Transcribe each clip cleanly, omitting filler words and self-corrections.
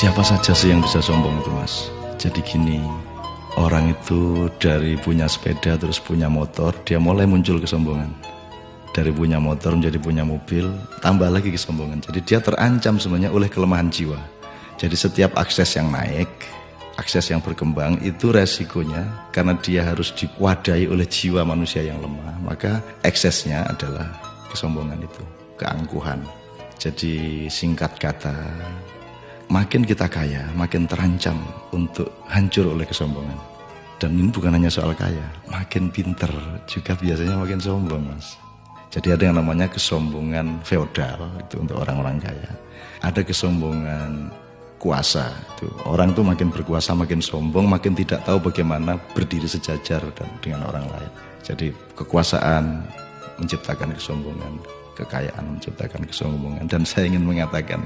Siapa saja sih yang bisa sombong itu, Mas? Jadi gini, orang itu dari punya sepeda terus punya motor, dia mulai muncul kesombongan. Dari punya motor menjadi punya mobil, tambah lagi kesombongan. Jadi dia terancam sebenarnya oleh kelemahan jiwa. Jadi setiap akses yang naik, akses yang berkembang itu resikonya karena dia harus diwadahi oleh jiwa manusia yang lemah. Maka eksesnya adalah kesombongan itu, keangkuhan. Jadi singkat kata, makin kita kaya, makin terancam untuk hancur oleh kesombongan. Dan ini bukan hanya soal kaya, makin pinter juga biasanya makin sombong, Mas. Jadi ada yang namanya kesombongan feodal, itu untuk orang-orang kaya. Ada kesombongan kuasa, itu orang tuh makin berkuasa makin sombong, makin tidak tahu bagaimana berdiri sejajar dan dengan orang lain. Jadi kekuasaan menciptakan kesombongan, kekayaan menciptakan kesombongan. Dan saya ingin mengatakan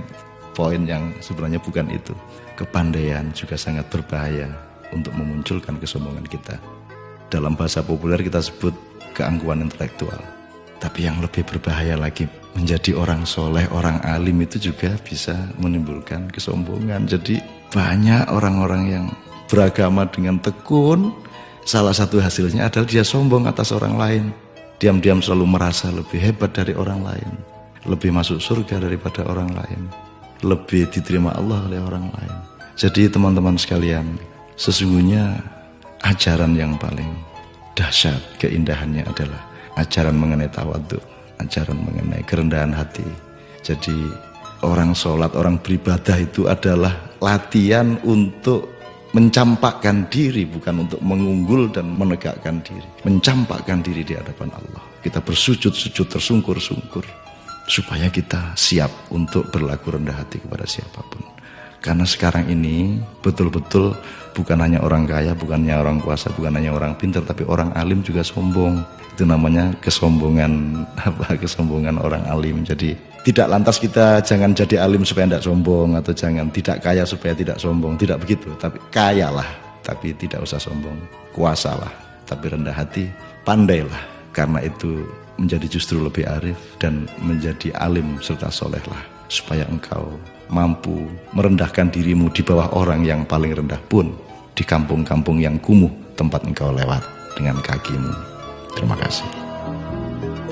poin yang sebenarnya bukan itu. Kepandaian juga sangat berbahaya untuk memunculkan kesombongan kita. Dalam bahasa populer kita sebut keangkuhan intelektual. Tapi yang lebih berbahaya lagi, menjadi orang soleh, orang alim itu juga bisa menimbulkan kesombongan. Jadi banyak orang-orang yang beragama dengan tekun, salah satu hasilnya adalah dia sombong atas orang lain. Diam-diam selalu merasa lebih hebat dari orang lain, lebih masuk surga daripada orang lain, lebih diterima Allah oleh orang lain. Jadi teman-teman sekalian, sesungguhnya ajaran yang paling dahsyat keindahannya adalah ajaran mengenai tawadhu, ajaran mengenai kerendahan hati. Jadi orang sholat, orang beribadah itu adalah latihan untuk mencampakkan diri, bukan untuk mengunggul dan menegakkan diri. Mencampakkan diri di hadapan Allah. Kita bersujud-sujud tersungkur-sungkur supaya kita siap untuk berlaku rendah hati kepada siapapun. Karena sekarang ini betul-betul bukan hanya orang kaya, bukan hanya orang kuasa, bukan hanya orang pintar, tapi orang alim juga sombong. Itu namanya kesombongan kesombongan orang alim. Jadi tidak lantas kita jangan jadi alim supaya tidak sombong, atau jangan tidak kaya supaya tidak sombong, tidak begitu. Tapi kayalah tapi tidak usah sombong, kuasalah tapi rendah hati, pandailah, karena itu menjadi justru lebih arif dan menjadi alim serta solehlah, supaya engkau mampu merendahkan dirimu di bawah orang yang paling rendah pun di kampung-kampung yang kumuh tempat engkau lewat dengan kakimu. Terima kasih.